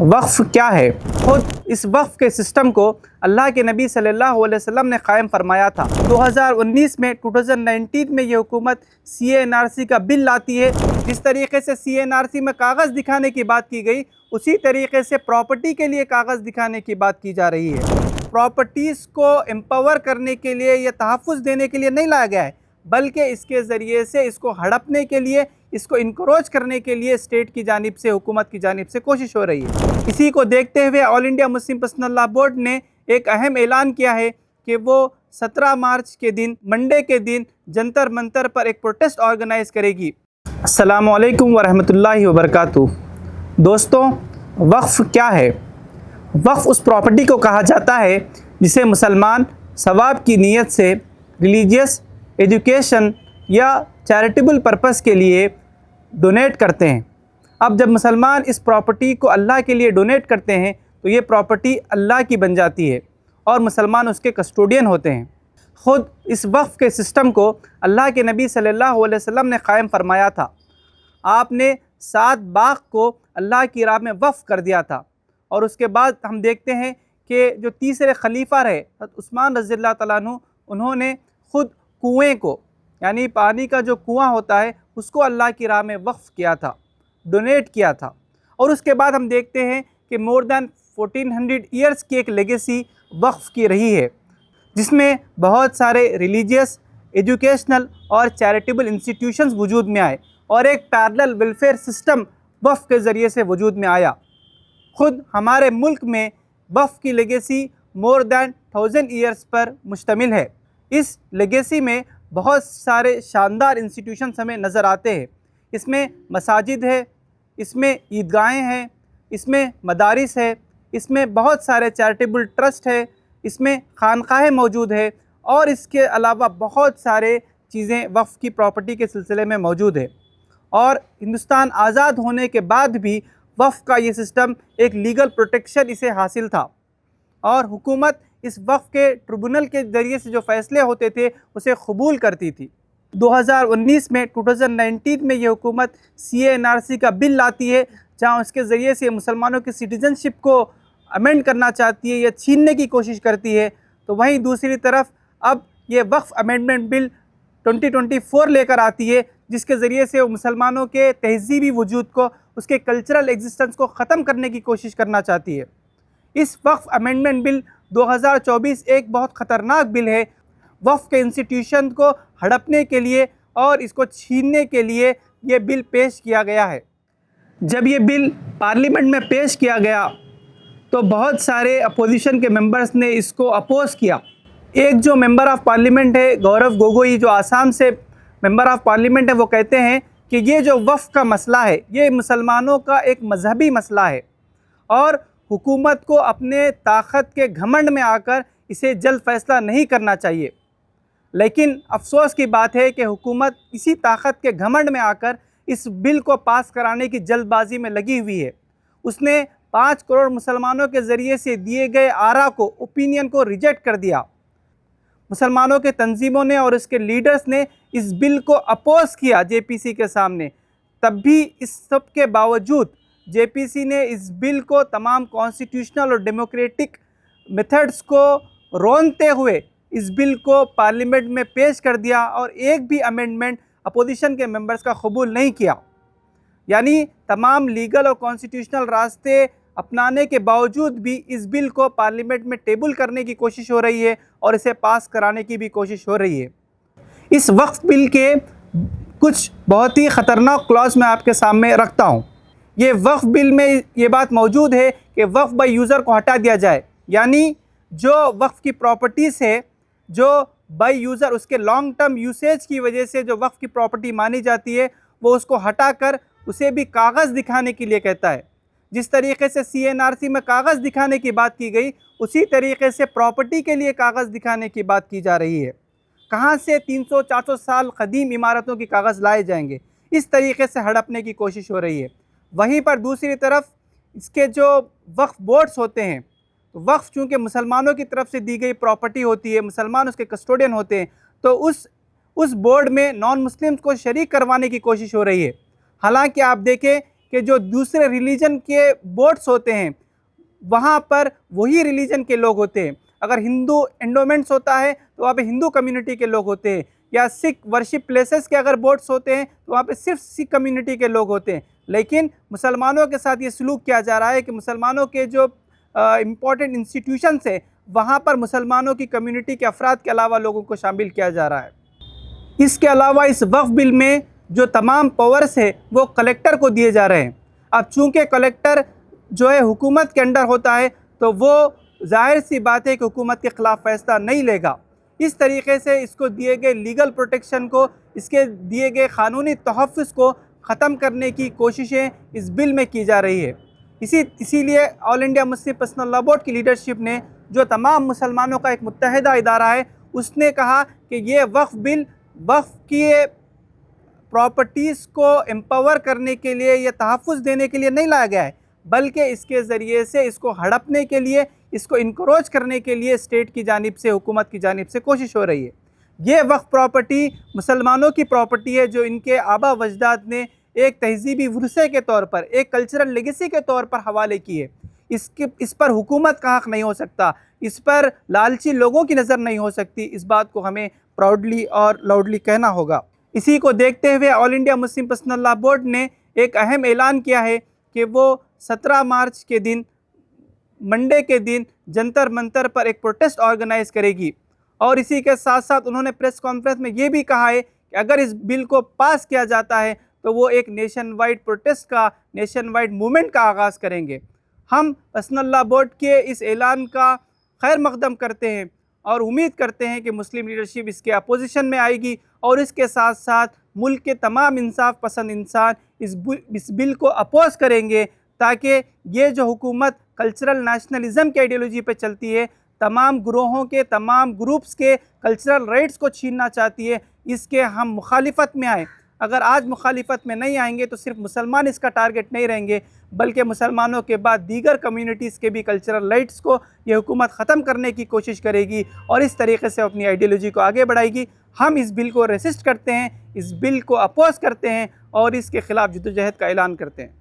وقف کیا ہے؟ خود اس وقف کے سسٹم کو اللہ کے نبی صلی اللہ علیہ وسلم نے قائم فرمایا تھا۔ 2019 میں یہ حکومت CANRC کا بل لاتی ہے۔ جس طریقے سے CANRC میں کاغذ دکھانے کی بات کی گئی، اسی طریقے سے پراپرٹی کے لیے کاغذ دکھانے کی بات کی جا رہی ہے۔ پراپرٹیز کو امپاور کرنے کے لیے یا تحفظ دینے کے لیے نہیں لایا گیا ہے، بلکہ اس کے ذریعے سے اس کو ہڑپنے کے لیے، اس کو انکروچ کرنے کے لیے اسٹیٹ کی جانب سے، حکومت کی جانب سے کوشش ہو رہی ہے۔ اسی کو دیکھتے ہوئے all India Muslim personal law board نے ایک اہم اعلان کیا ہے کہ وہ 17 مارچ کے دن، منڈے کے دن، جنتر منتر پر ایک پروٹیسٹ آرگنائز کرے گی۔ السلام علیکم ورحمۃ اللہ وبرکاتہ۔ دوستوں، وقف کیا ہے؟ وقف اس پراپرٹی کو کہا جاتا ہے جسے مسلمان ثواب کی نیت سے ریلیجیس، ایجوکیشن یا چیریٹیبل پرپس کے لیے ڈونیٹ کرتے ہیں۔ اب جب مسلمان اس پراپرٹی کو اللہ کے لیے ڈونیٹ کرتے ہیں تو یہ پراپرٹی اللہ کی بن جاتی ہے اور مسلمان اس کے کسٹوڈین ہوتے ہیں۔ خود اس وقف کے سسٹم کو اللہ کے نبی صلی اللہ علیہ وسلم نے قائم فرمایا تھا۔ آپ نے 7 باغ کو اللہ کی راہ میں وقف کر دیا تھا، اور اس کے بعد ہم دیکھتے ہیں کہ جو تیسرے خلیفہ رہے حضرت عثمان رضی اللہ تعالیٰ عنہ، انہوں نے خود کنویں کو، یعنی پانی کا جو کنواں ہوتا ہے، اس کو اللہ کی راہ میں وقف کیا تھا، ڈونیٹ کیا تھا۔ اور اس کے بعد ہم دیکھتے ہیں کہ مور دین 1400 ایئرس کی ایک لیگیسی وقف کی رہی ہے، جس میں بہت سارے ریلیجیس، ایجوکیشنل اور چیریٹیبل انسٹیٹیوشنز وجود میں آئے، اور ایک پیرلل ویلفیئر سسٹم وقف کے ذریعے سے وجود میں آیا۔ خود ہمارے ملک میں وقف کی لیگیسی مور دین 1000 ایئرس پر مشتمل ہے۔ اس لیگیسی میں بہت سارے شاندار انسٹیٹیوشنز ہمیں نظر آتے ہیں۔ اس میں مساجد ہے، اس میں عیدگاہیں ہیں، اس میں مدارس ہے، اس میں بہت سارے چیریٹیبل ٹرسٹ ہے، اس میں خانقاہیں موجود ہے، اور اس کے علاوہ بہت سارے چیزیں وقف کی پراپرٹی کے سلسلے میں موجود ہے۔ اور ہندوستان آزاد ہونے کے بعد بھی وقف کا یہ سسٹم ایک لیگل پروٹیکشن اسے حاصل تھا، اور حکومت اس وقف کے ٹریبونل کے ذریعے سے جو فیصلے ہوتے تھے اسے قبول کرتی تھی۔ 2019 میں یہ حکومت CANRC کا بل لاتی ہے، جہاں اس کے ذریعے سے مسلمانوں کی سٹیزنشپ کو امینڈ کرنا چاہتی ہے یا چھیننے کی کوشش کرتی ہے۔ تو وہیں دوسری طرف اب یہ وقف امینڈمنٹ بل 2024 لے کر آتی ہے، جس کے ذریعے سے وہ مسلمانوں کے تہذیبی وجود کو، اس کے کلچرل ایگزسٹنس کو ختم کرنے کی کوشش کرنا چاہتی ہے۔ اس وقف امینڈمنٹ بل 2024 ایک بہت خطرناک بل ہے۔ وقف کے انسٹیٹیوشن کو ہڑپنے کے لیے اور اس کو چھیننے کے لیے یہ بل پیش کیا گیا ہے۔ جب یہ بل پارلیمنٹ میں پیش کیا گیا تو بہت سارے اپوزیشن کے ممبرز نے اس کو اپوز کیا۔ ایک جو ممبر آف پارلیمنٹ ہے گورو گوگوئی، جو آسام سے ممبر آف پارلیمنٹ ہے، وہ کہتے ہیں کہ یہ جو وقف کا مسئلہ ہے یہ مسلمانوں کا ایک مذہبی مسئلہ ہے، اور حکومت کو اپنے طاقت کے گھمنڈ میں آ کر اسے جلد فیصلہ نہیں کرنا چاہیے۔ لیکن افسوس کی بات ہے کہ حکومت اسی طاقت کے گھمنڈ میں آ کر اس بل کو پاس کرانے کی جلد بازی میں لگی ہوئی ہے۔ اس نے 5 کروڑ مسلمانوں کے ذریعے سے دیے گئے آرا کو، اوپینین کو ریجیکٹ کر دیا۔ مسلمانوں کے تنظیموں نے اور اس کے لیڈرز نے اس بل کو اپوز کیا JPC کے سامنے، تب بھی اس سب کے باوجود JPC نے اس بل کو تمام کانسٹیٹیوشنل اور ڈیموکریٹک میتھڈز کو رونتے ہوئے اس بل کو پارلیمنٹ میں پیش کر دیا، اور ایک بھی امینڈمنٹ اپوزیشن کے ممبرز کا قبول نہیں کیا۔ یعنی تمام لیگل اور کانسٹیٹیوشنل راستے اپنانے کے باوجود بھی اس بل کو پارلیمنٹ میں ٹیبل کرنے کی کوشش ہو رہی ہے، اور اسے پاس کرانے کی بھی کوشش ہو رہی ہے۔ اس وقف بل کے کچھ بہت ہی خطرناک کلاز میں آپ کے سامنے رکھتا ہوں۔ یہ وقف بل میں یہ بات موجود ہے کہ وقف بائی یوزر کو ہٹا دیا جائے، یعنی جو وقف کی پراپرٹیز ہے، جو بائی یوزر اس کے لانگ ٹرم یوسیج کی وجہ سے جو وقف کی پراپرٹی مانی جاتی ہے، وہ اس کو ہٹا کر اسے بھی کاغذ دکھانے کے لیے کہتا ہے۔ جس طریقے سے CANRC میں کاغذ دکھانے کی بات کی گئی، اسی طریقے سے پراپرٹی کے لیے کاغذ دکھانے کی بات کی جا رہی ہے۔ کہاں سے 300-400 سال قدیم عمارتوں کی کاغذ لائے جائیں گے؟ اس طریقے سے ہڑپنے کی کوشش ہو رہی ہے۔ وہیں پر دوسری طرف اس کے جو وقف بورڈز ہوتے ہیں، وقف چونکہ مسلمانوں کی طرف سے دی گئی پراپرٹی ہوتی ہے، مسلمان اس کے کسٹوڈین ہوتے ہیں، تو اس بورڈ میں نان مسلمز کو شریک کروانے کی کوشش ہو رہی ہے۔ حالانکہ آپ دیکھیں کہ جو دوسرے ریلیجن کے ووٹس ہوتے ہیں وہاں پر وہی ریلیجن کے لوگ ہوتے ہیں. اگر ہندو انڈومنٹس ہوتا ہے تو وہاں پہ ہندو کمیونٹی کے لوگ ہوتے ہیں, یا سکھ ورشپ پلیسز کے اگر بورڈز ہوتے ہیں تو وہاں پہ صرف سکھ کمیونٹی کے لوگ ہوتے ہیں. لیکن مسلمانوں کے ساتھ یہ سلوک کیا جا رہا ہے کہ مسلمانوں کے جو امپورٹنٹ انسٹیٹیوشنس ہیں وہاں پر مسلمانوں کی کمیونٹی کے افراد کے علاوہ لوگوں کو شامل کیا جا رہا ہے. اس کے علاوہ اس وقف بل میں جو تمام پاورز ہے وہ کلیکٹر کو دیے جا رہے ہیں. اب چونکہ کلیکٹر جو ہے حکومت کے انڈر ہوتا ہے تو وہ ظاہر سی بات ہے کہ حکومت کے خلاف فیصلہ نہیں لے گا. اس طریقے سے اس کو دیے گئے لیگل پروٹیکشن کو, اس کے دیے گئے قانونی تحفظ کو ختم کرنے کی کوششیں اس بل میں کی جا رہی ہے. اسی لیے all India Muslim personal law board کی لیڈرشپ نے, جو تمام مسلمانوں کا ایک متحدہ ادارہ ہے, اس نے کہا کہ یہ وقف بل وقف کی پراپرٹیز کو امپاور کرنے کے لیے یا تحفظ دینے کے لیے نہیں لایا گیا ہے, بلکہ اس کے ذریعے سے اس کو ہڑپنے کے لیے, اس کو انکروچ کرنے کے لیے اسٹیٹ کی جانب سے, حکومت کی جانب سے کوشش ہو رہی ہے. یہ وقف پراپرٹی مسلمانوں کی پراپرٹی ہے جو ان کے آبا و اجداد نے ایک تہذیبی ورثے کے طور پر, ایک کلچرل لیگیسی کے طور پر حوالے کی ہے. اس پر حکومت کا حق نہیں ہو سکتا, اس پر لالچی لوگوں کی نظر نہیں ہو سکتی. اس بات کو ہمیں پراؤڈلی اور لاؤڈلی کہنا ہوگا. اسی کو دیکھتے ہوئے all India Muslim personal law board نے ایک اہم اعلان کیا ہے کہ وہ 17 مارچ کے دن, منڈے کے دن جنتر منتر پر ایک پروٹیسٹ آرگنائز کرے گی. اور اسی کے ساتھ ساتھ انہوں نے پریس کانفرنس میں یہ بھی کہا ہے کہ اگر اس بل کو پاس کیا جاتا ہے تو وہ ایک نیشن وائڈ پروٹیسٹ کا, نیشن وائڈ موومنٹ کا آغاز کریں گے. ہم پرسنل لاء بورڈ کے اس اعلان کا خیر مقدم کرتے ہیں اور امید کرتے ہیں کہ مسلم لیڈرشپ اس کے اپوزیشن میں آئے گی, اور اس کے ساتھ ساتھ ملک کے تمام انصاف پسند انسان اس بل کو اپوز کریں گے, تاکہ یہ جو حکومت کلچرل نیشنلزم کے آئیڈیالوجی پہ چلتی ہے, تمام گروہوں کے, تمام گروپس کے کلچرل رائٹس کو چھیننا چاہتی ہے, اس کے ہم مخالفت میں آئیں. اگر آج مخالفت میں نہیں آئیں گے تو صرف مسلمان اس کا ٹارگٹ نہیں رہیں گے, بلکہ مسلمانوں کے بعد دیگر کمیونٹیز کے بھی کلچرل رائٹس کو یہ حکومت ختم کرنے کی کوشش کرے گی, اور اس طریقے سے اپنی آئیڈیالوجی کو آگے بڑھائے گی. ہم اس بل کو ریسسٹ کرتے ہیں, اس بل کو اپوز کرتے ہیں, اور اس کے خلاف جدوجہد کا اعلان کرتے ہیں.